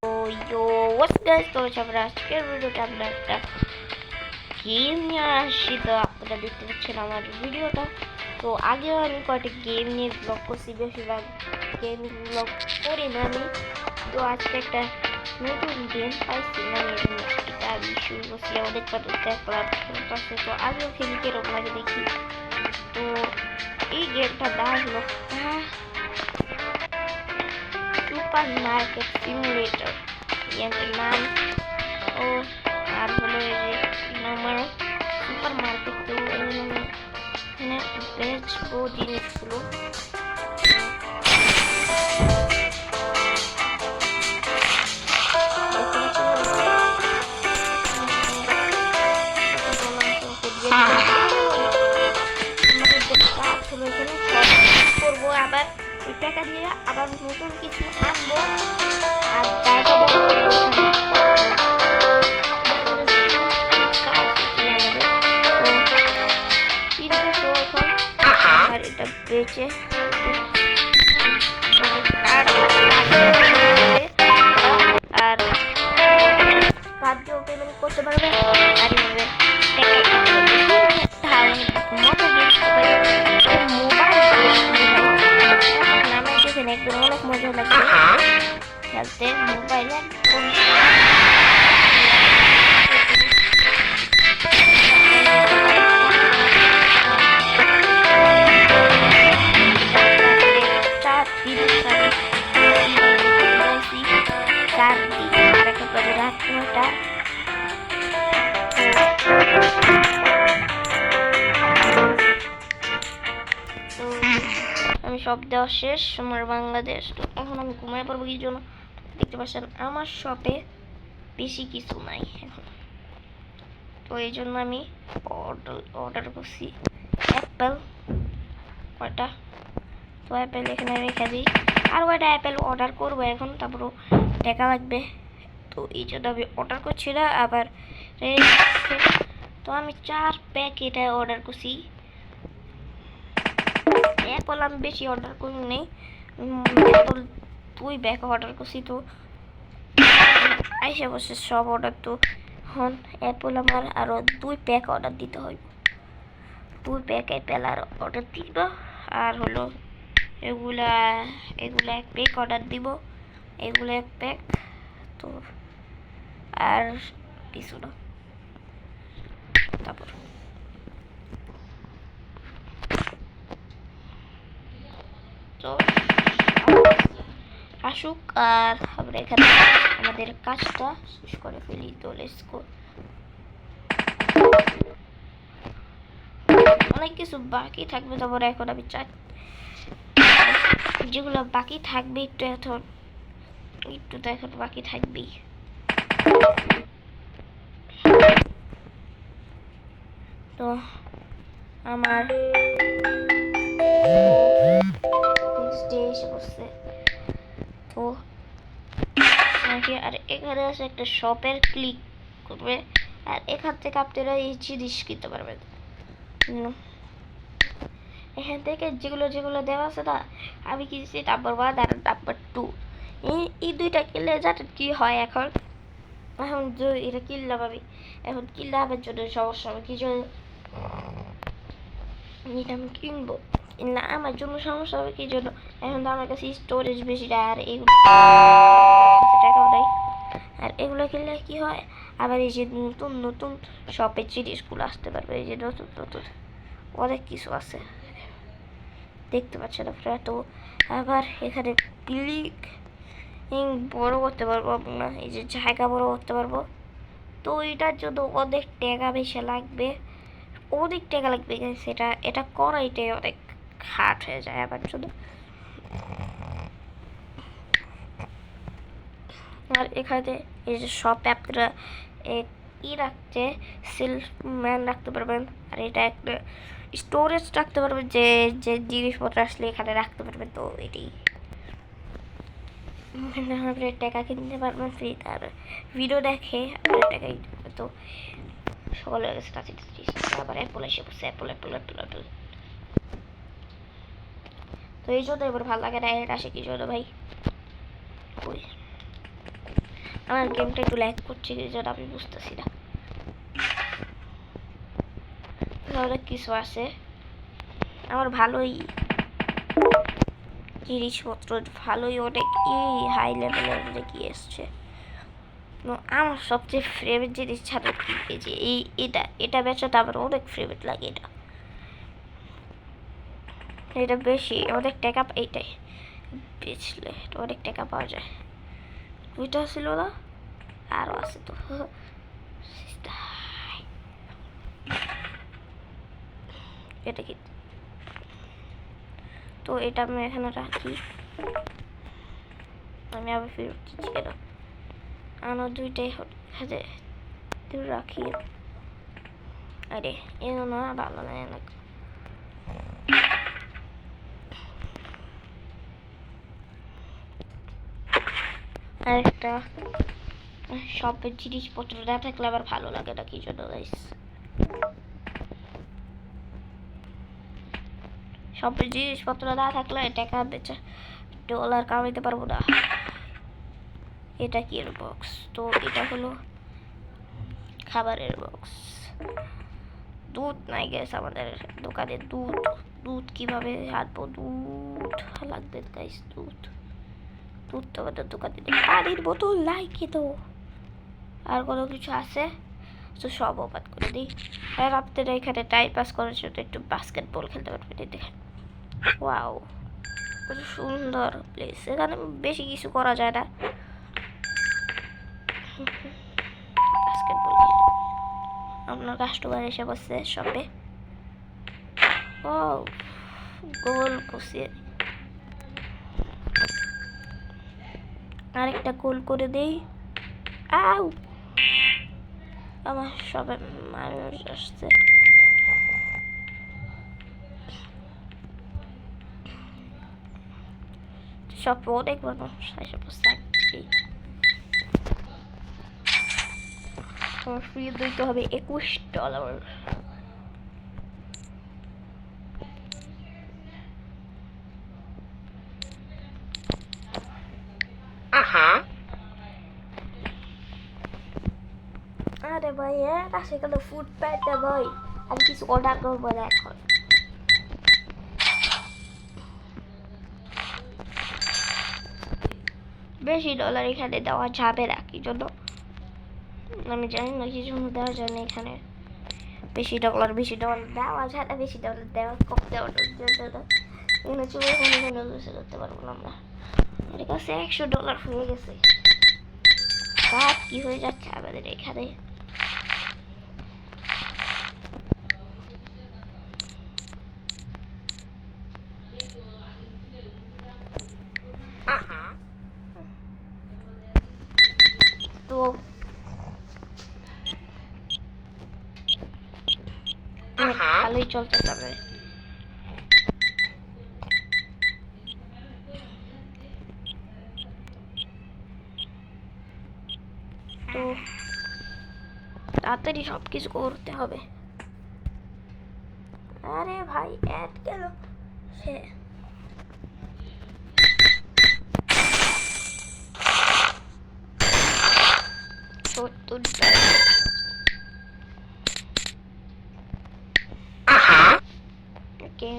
Yo, what's guys? তো আমরা আজকের ভিডিওতে আমরা একটা গেম নিয়ে আসছি। তো আপনারা দেখতে পাচ্ছেন আমার ভিডিওটা। তো আগেও আমি কয়েকটা গেম নিয়ে ব্লগ করছি, বেশিরভাগ গেমিং ব্লগ করি না আমি। তো আজকে একটা নতুন গেম পাইছি, মানে এটা আমি শুরু করছি। অনেক দেখলাম খেলতেছে, তো আমিও খেলি কিরকম লাগে দেখি। তো এই গেমটা দাম হলো সুপার মার্কেট সিমুলেটর। গেমটার নাম ও আর হলো আমার সুপার মার্কেট। তো এখানে বেচবো জিনিসগুলো। করবো আবার ওই টাকা দিয়ে আবার নতুন কিছু আনবো আর জায়গা আর এটা বেচে আর কার্ডও পেমেন্ট করতে পারবে আর একদম অনেক মজা লাগছে খেলতে মোবাইলে। আমি সব দেওয়া শেষ আমার বাংলাদেশ। তো এখন আমি ঘুমায় পড়বো কি জন্য দেখতে পাচ্ছেন আমার শপে বেশি কিছু নাই এখন। তো এই জন্য আমি অর্ডার করছি অ্যাপেল কয়টা। তো অ্যাপেল এখানে রেখে দিই, আর কয়টা অ্যাপেল অর্ডার করবো এখন, তারপরও টাকা লাগবে। তো এই জন্য আমি অর্ডার করছি না আবার। তো আমি 4 প্যাকেট অর্ডার করছি। অ্যাপল আমি বেশি অর্ডার করি নেই, অ্যাপল 2 ব্যাগ অর্ডার করছি। তো আইসা বসে সব অর্ডার। তো এখন অ্যাপল আমার আরও 2 প্যাক অর্ডার দিতে হয়, 2 প্যাক অ্যাপেল আর অর্ডার দিব। আর হলো এগুলা 1 প্যাক অর্ডার দিব, এগুলো 1 প্যাক। তো আর কিছু না। তারপর তো আসুক আর আমরা এখানে আমাদের কাজটা শেষ করে ফেলি। তো লেটস গো। অনেক কিছু বাকি থাকবে, তারপর এখন আমি চাই যেগুলো বাকি থাকবে একটু তো এখন বাকি থাকবেই। তো আমার এসে বসছে। তো আর এখানে আছে একটা শপের ক্লিক করবে আর এখান থেকে আপনারা এই জিনিস কিনতে পারবেন। এখান থেকে যেগুলো যেগুলো দেওয়া আছে না, আমি কিনছি নাম্বার 1 আর নাম্বার 2। এই দুইটা কিনলে জানেন কি হয় এখন এটা কিনলাম আমি, এখন কিনলামের জন্য সমস্যা হবে কি জন্য এটা আমি কিনবো না, আমার জন্য সমস্যা হবে কি জন্য এখন তো আমার কাছে স্টোরেজ বেশি না আর এগুলো টাকাও নাই। আর এগুলো কিনলে কি হয় আবার এই যে নতুন নতুন শপের জিনিসগুলো আসতে পারবে, এই যে নতুন নতুন অনেক কিছু আছে দেখতে পাচ্ছেন আপনারা। তো আবার এখানে বিল্ডিং বড় করতে পারবো না, এই যে জায়গা বড় করতে পারবো। তো এটার জন্য অনেক টাকা বেশি লাগবে, অনেক টাকা লাগবে। সেটা এটা করাইটাই অনেক খাট হয়ে যায় আমার জন্য। আর এখানে এই যে সব আপনারা রাখতে সেলসম্যান রাখতে পারবেন, আর এটা একটা স্টোরেজ রাখতে পারবেন, যে যে জিনিসপত্র আসলে এখানে রাখতে পারবেন। তো এটি টাকা কিনতে পারবেন ফ্রি, আর ভিডিও দেখে আপনার টাকাই। তো সকলের কাছে আবার অ্যাপল এসে বসে অ্যাপল অ্যাপল অ্যাপল অ্যাপল। তো এই জন্য এবার ভালো লাগে না, এটা আসে কি জন্য ভাই। আমার গেমটা একটু ল্যাগ করছে যেটা আমি বুঝতেছি না। অনেক কিছু আছে, আমার ভালোই জিনিসপত্র, ভালোই অনেক হাই লেভেলের অনেক এসছে। আমার সবচেয়ে ফেভারিট জিনিস ছাড়া কি এই যে এটা বেচাটা আমার অনেক ফেভারিট লাগে। এটা বেশি অনেক টাকা, এইটাই বেচলে অনেক টাকা পাওয়া যায়। ওইটা ছিল না, আরও আছে তো। এটা কি, তো এটা আমি এখানে রাখি। আমি আবার ফেরত দিচ্ছি কেন, আনো দুইটাই হাতে রাখি। আরে এনো না, ভালো না এলাকা। আরেকটা সব জিনিসপত্র না থাকলে আবার ভালো লাগে না, কি জন্য গাইস। সব জিনিসপত্র না থাকলে টাকা বেচা ডলার কামাইতে পারবো না। এটা কি এর বক্স, তো এটা হলো খাবারের বক্স। দুধ নাই গ্যাস আমাদের দোকানে, দুধ দুধ কিভাবে আনবো, দুধ লাগবে গাইস, দুধ দুধ তো আমাদের দোকানে পানির বোতল নাই তো। আর কোনো কিছু আছে তো সব অবাদ করে দিই। আর আপনারা এখানে টাইম পাস করার জন্য একটু বাস্কেটবল খেলতে পারবেন। দেখেন, ওয়াও কত সুন্দর প্লেস। এখানে বেশি কিছু করা যায় না, বাস্কেটবল। আপনার কাস্টমার এসে বসছে শপে। ও গোল কষিয়ে আরেকটা গোল করে দেই। আউ, আমার সবে মানুষ আসছে। সব অনেক মানুষ এসে বসছে। তোমার ফ্রি দিতে হবে $21। আরে ভাই কাছে গেল ফুড প্যান্টটা ভাই, আমি কিছু অর্ডার করবো না এখন। বেশি ডলার এখানে দেওয়া যাবে না, কি জন্য আমি জানি না, কি জন্য দেওয়া যায় না এখানে। বেশি ডলার দেওয়া যায় না, বেশি ডলার দেওয়া কম দেওয়া এখানে চলে করতে পারবো না আমরা। আমার কাছে $100 হয়ে গেছে, কাজ কি হয়ে যাচ্ছে আমাদের এখানে। তো ভালোই চলতেছে আমাদের। তো তাড়াতাড়ি সব কিছু করতে হবে। আরে ভাই অ্যাড গেল সে। ওকে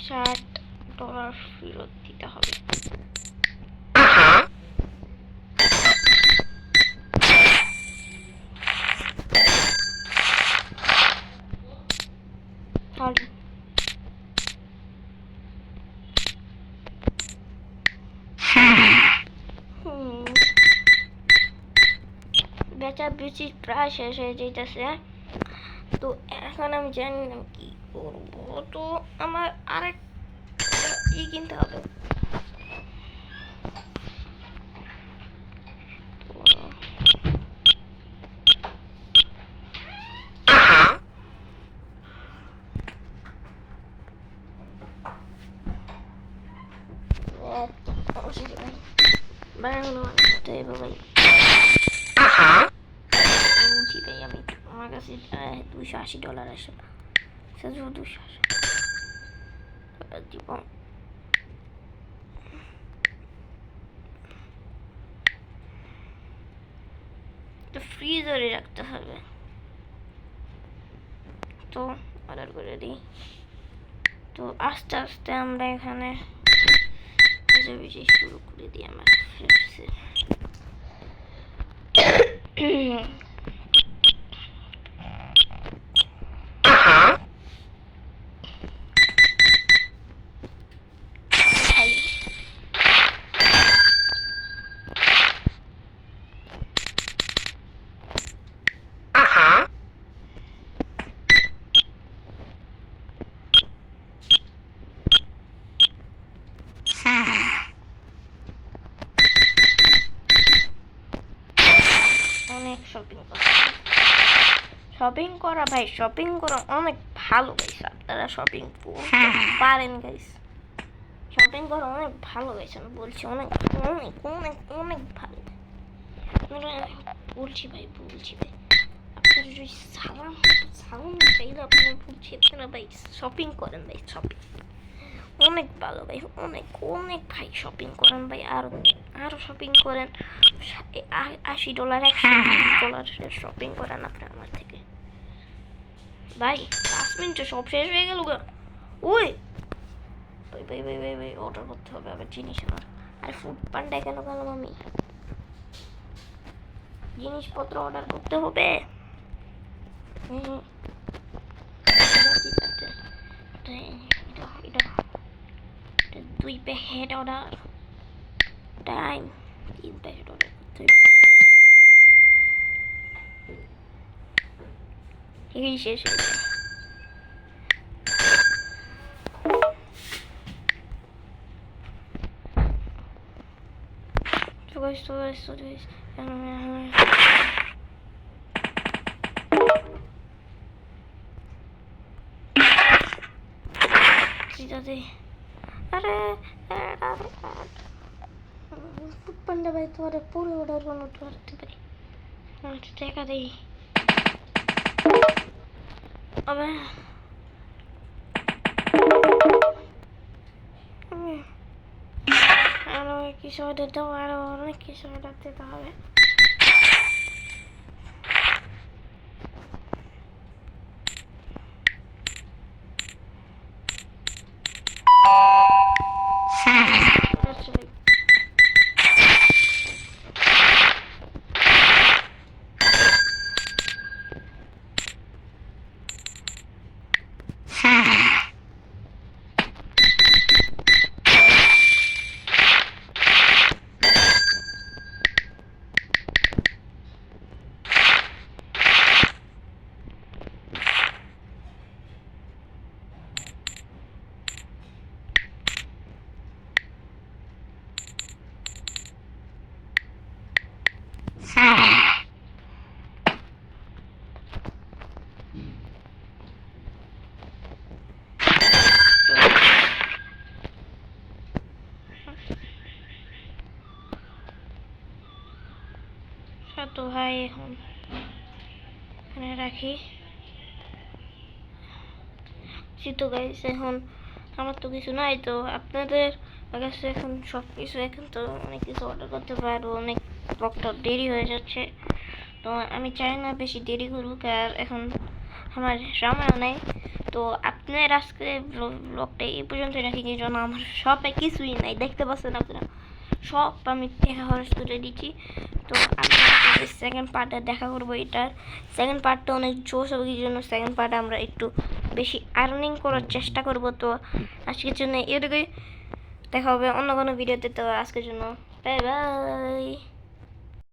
$60 ফেরত দিতে হবে। বেচা বেচি প্রায় শেষ হয়ে যেতেছে। তো এখন আমি জানি না কি করবো, তো আমার আরেক কিনতে হবে। হবে ভাই। উঠি ভাই আমি, আমার কাছে $280 আসে, শুধু 280 দিব। তো ফ্রিজারে রাখতে হবে, তো অর্ডার করে দিই। তো আস্তে আস্তে আমরা এখানে বেশি শুরু করে দিই আমার ফ্রেন্ডসে। অনেক শপিং করা ভাই, শপিং করা অনেক ভালো গাইস। আপনারা শপিং পারেন গাইস, শপিং করা অনেক ভালো গাইস, আমি বলছি অনেক অনেক অনেক অনেক ভালো বলছি ভাই, বলছি ভাই। আপনারা যদি সালাম চাইলে আপনারা বলছি, আপনারা ভাই শপিং করেন ভাই, শপিং অনেক ভালো ভাই, অনেক অনেক ভাই শপিং করেন ভাই, আরো শপিং করেন। $80 $120 শপিং করেন আপনি আমার থেকে ভাই। 5 মিনিটে সব শেষ হয়ে গেল গা। ওই ভাই ভাই ভাই ভাই ভাই অর্ডার করতে হবে আবার জিনিস আমার। আর ফুড পান্ডায় কেন গেলাম আমি? জিনিসপত্র অর্ডার করতে হবে। এটা 2 packet order, time 3 packet order করতে হবে। এই শেষ হয়ে যায়। আরে ফুড পান্ডা ভাই তো পুরো অর্ডার করতে পারি, টাকা দিই। আরো কিছু অর্ডার দাও, আরো অনেক কিছু অর্ডার দিতে হবে। তো ভাই এখন এখানে রাখি। তো গাইস এখন আমার তো কিছু নাই, তো আপনাদের কাছে এখন সব কিছু, এখন তো অনেক কিছু অর্ডার করতে পারবো, অনেক ব্লগটা দেরি হয়ে যাচ্ছে। তো আমি চাই না বেশি দেরি করুক, আর এখন আমার সময় নেই। তো আপনার আজকে ব্লগটা এই পর্যন্ত রাখি, কি জন্য আমার শপে কিছুই নাই, দেখতে পাচ্ছেন আপনারা সব আমি টাকা খরচ করে দিচ্ছি। তো আমি সেকেন্ড পার্টে দেখা করবো, এটার সেকেন্ড পার্টটা অনেক জোশ হবে, কি জন্য সেকেন্ড পার্টে আমরা একটু বেশি আর্নিং করার চেষ্টা করব। তো আজকের জন্য এটুকুই, দেখা হবে অন্য কোনো ভিডিওতে। তো আজকের জন্য বাই বাই।